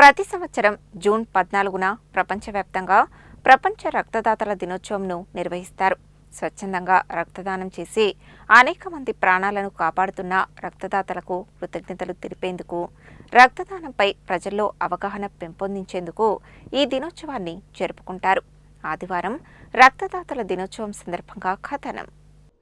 ప్రతి సంవత్సరం జూన్ 14న ప్రపంచవ్యాప్తంగా ప్రపంచ రక్తదాతల దినోత్సవంను నిర్వహిస్తారు. స్వచ్ఛందంగా రక్తదానం చేసి అనేక మంది ప్రాణాలను కాపాడుతున్న రక్తదాతలకు కృతజ్ఞతలు తెలిపేందుకు, రక్తదానంపై ప్రజల్లో అవగాహన పెంపొందించేందుకు ఈ దినోత్సవాన్ని జరుపుకుంటారు. ఆదివారం రక్తదాతల దినోత్సవం సందర్భంగా కథనం.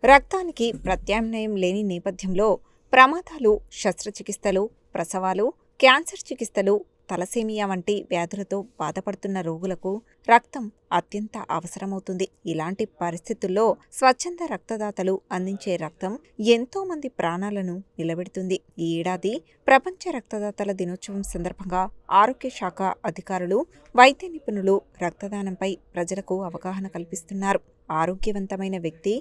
రక్తానికి ప్రత్యామ్నాయం లేని నేపథ్యంలో ప్రమాదాలు, శస్త్రచికిత్సలు, ప్రసవాలు, క్యాన్సర్ చికిత్సలు, తలసేమియా వంటి వ్యాధులతో బాధపడుతున్న రోగులకు రక్తం అత్యంత అవసరమవుతుంది. ఇలాంటి పరిస్థితుల్లో స్వచ్ఛంద రక్తదాతలు అందించే రక్తం ఎంతో మంది ప్రాణాలను నిలబెడుతుంది. ఈ ఏడాది ప్రపంచ రక్తదాతల దినోత్సవం సందర్భంగా ఆరోగ్య శాఖ అధికారులు, వైద్య నిపుణులు రక్తదానంపై ప్రజలకు అవగాహన కల్పిస్తున్నారు. ఆరోగ్యవంతమైన వ్యక్తి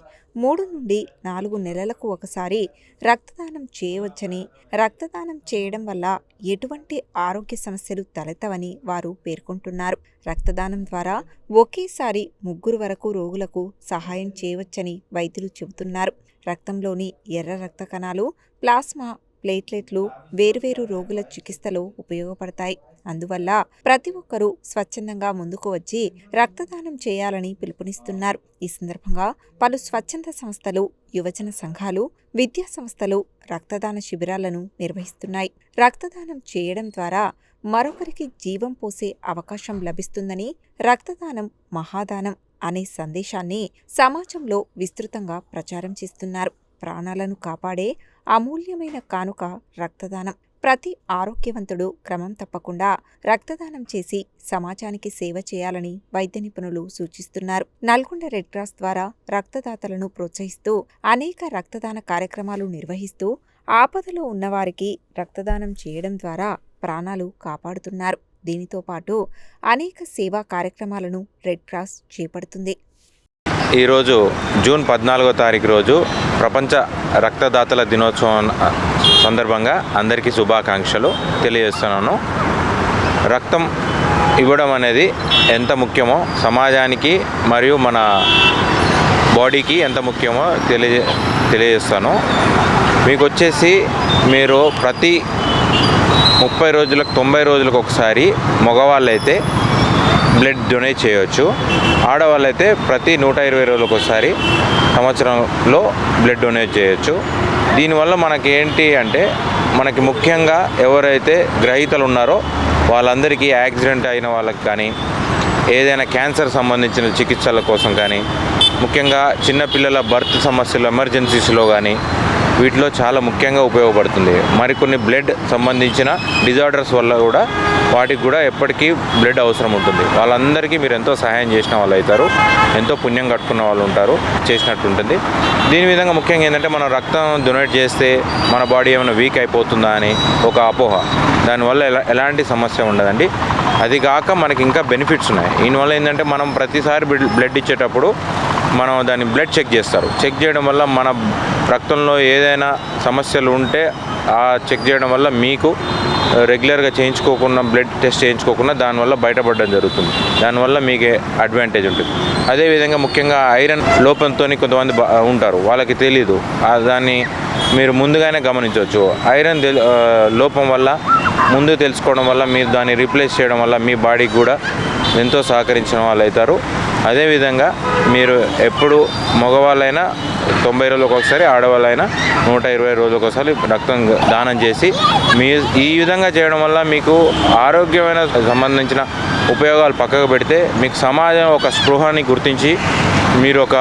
3 నుండి 4 నెలలకు ఒకసారి రక్తదానం చేయవచ్చని, రక్తదానం చేయడం వల్ల ఎటువంటి ఆరోగ్య సమస్యలు తలెత్తవని వారు పేర్కొంటున్నారు. రక్తదానం ద్వారా ఒకేసారి 3 వరకు రోగులకు సహాయం చేయవచ్చని వైద్యులు చెబుతున్నారు. రక్తంలోని ఎర్ర రక్త కణాలు, ప్లాస్మా, ప్లేట్లెట్లు వేర్వేరు రోగుల చికిత్సలో ఉపయోగపడతాయి. అందువల్ల ప్రతి ఒక్కరూ స్వచ్ఛందంగా ముందుకు వచ్చి రక్తదానం చేయాలని పిలుపునిస్తున్నారు. ఈ సందర్భంగా పలు స్వచ్ఛంద సంస్థలు, యువజన సంఘాలు, విద్యా సంస్థలు రక్తదాన శిబిరాలను నిర్వహిస్తున్నాయి. రక్తదానం చేయడం ద్వారా మరొకరికి జీవం పోసే అవకాశం లభిస్తుందని, రక్తదానం మహాదానం అనే సందేశాన్ని సమాజంలో విస్తృతంగా ప్రచారం చేస్తున్నారు. ప్రాణాలను కాపాడే అమూల్యమైన కానుక రక్తదానం. ప్రతి ఆరోగ్యవంతుడు క్రమం తప్పకుండా రక్తదానం చేసి సమాజానికి సేవ చేయాలని వైద్య నిపుణులు సూచిస్తున్నారు. నల్గొండ రెడ్ క్రాస్ ద్వారా రక్తదాతలను ప్రోత్సహిస్తూ అనేక రక్తదాన కార్యక్రమాలు నిర్వహిస్తూ ఆపదలో ఉన్నవారికి రక్తదానం చేయడం ద్వారా ప్రాణాలు కాపాడుతున్నారు. దీనితో పాటు అనేక సేవా కార్యక్రమాలను రెడ్ క్రాస్ చేపడుతుంది. ఈరోజు జూన్ 14వ తారీఖు రోజు ప్రపంచ రక్తదాతల దినోత్సవం సందర్భంగా అందరికీ శుభాకాంక్షలు తెలియజేస్తున్నాను. రక్తం ఇవ్వడం అనేది ఎంత ముఖ్యమో సమాజానికి మరియు మన బాడీకి ఎంత ముఖ్యమో తెలియజేస్తాను. మీకు వచ్చేసి మీరు ప్రతి 30 రోజులకు 90 రోజులకు ఒకసారి మగవాళ్ళైతే బ్లడ్ డొనేట్ చేయవచ్చు. ఆడవాళ్ళైతే ప్రతి 120 రోజులకు ఒకసారి సంవత్సరంలో బ్లడ్ డొనేట్ చేయొచ్చు. దీనివల్ల మనకి ఏంటి అంటే, మనకి ముఖ్యంగా ఎవరైతే గ్రహీతలు ఉన్నారో వాళ్ళందరికీ యాక్సిడెంట్ అయిన వాళ్ళకి కానీ, ఏదైనా క్యాన్సర్ సంబంధించిన చికిత్సల కోసం కానీ, ముఖ్యంగా చిన్నపిల్లల బర్త్ సమస్యలు, ఎమర్జెన్సీస్లో కానీ వీటిలో చాలా ముఖ్యంగా ఉపయోగపడుతుంది. మరికొన్ని బ్లడ్ సంబంధించిన డిజార్డర్స్ వల్ల కూడా వాటికి కూడా ఎప్పటికీ బ్లడ్ అవసరం ఉంటుంది. వాళ్ళందరికీ మీరు ఎంతో సహాయం చేసిన వాళ్ళు అవుతారు, ఎంతో పుణ్యం కట్టుకున్న వాళ్ళు ఉంటారు, చేసినట్టు ఉంటుంది. దీని విధంగా ముఖ్యంగా ఏంటంటే, మనం రక్తం డొనేట్ చేస్తే మన బాడీ ఏమైనా వీక్ అయిపోతుందా అని ఒక అపోహ. దానివల్ల ఎలాంటి సమస్య ఉండదండి. అది కాక మనకి ఇంకా బెనిఫిట్స్ ఉన్నాయి. దీనివల్ల ఏంటంటే, మనం ప్రతిసారి బ్లడ్ ఇచ్చేటప్పుడు మనం దాన్ని బ్లడ్ చెక్ చేస్తారు. చెక్ చేయడం వల్ల మన రక్తంలో ఏదైనా సమస్యలు ఉంటే ఆ చెక్ చేయడం వల్ల మీకు రెగ్యులర్గా చేయించుకోకుండా, బ్లడ్ టెస్ట్ చేయించుకోకుండా దానివల్ల బయటపడడం జరుగుతుంది. దానివల్ల మీకే అడ్వాంటేజ్ ఉంటుంది. అదేవిధంగా ముఖ్యంగా ఐరన్ లోపంతో కొంతమంది ఉంటారు, వాళ్ళకి తెలీదు. దాన్ని మీరు ముందుగానే గమనించవచ్చు. ఐరన్ లోపం వల్ల ముందు తెలుసుకోవడం వల్ల మీరు దాన్ని రీప్లేస్ చేయడం వల్ల మీ బాడీకి కూడా ఎంతో సహకరించిన వాళ్ళు అవుతారు. అదేవిధంగా మీరు ఎప్పుడు మగవాళ్ళైనా 90 రోజులకు ఒకసారి, ఆడవాళ్ళైనా 120 రోజులకు ఒకసారి రక్తం దానం చేసి ఈ విధంగా చేయడం వల్ల మీకు ఆరోగ్యమైన సంబంధించిన ఉపయోగాలు పక్కకు పెడితే, మీకు సమాజం ఒక స్పృహని గుర్తించి మీరు ఒక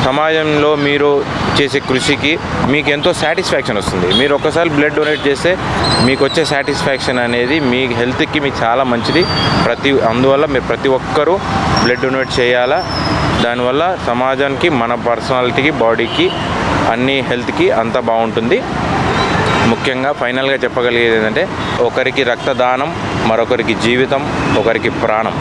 సమాజంలో మీరు చేసే కృషికి మీకు ఎంతో సాటిస్ఫాక్షన్ వస్తుంది. మీరు ఒకసారి బ్లడ్ డొనేట్ చేస్తే మీకు వచ్చే సాటిస్ఫాక్షన్ అనేది మీ హెల్త్కి మీకు చాలా మంచిది. అందువల్ల మీరు ప్రతి ఒక్కరూ బ్లడ్ డొనేట్ చేయాలా. దానివల్ల సమాజానికి, మన పర్సనాలిటీకి, బాడీకి, అన్ని హెల్త్కి అంతా బాగుంటుంది. ముఖ్యంగా ఫైనల్గా చెప్పగలిగేది ఏంటంటే, ఒకరికి రక్తదానం మరొకరికి జీవితం, ఒకరికి ప్రాణం.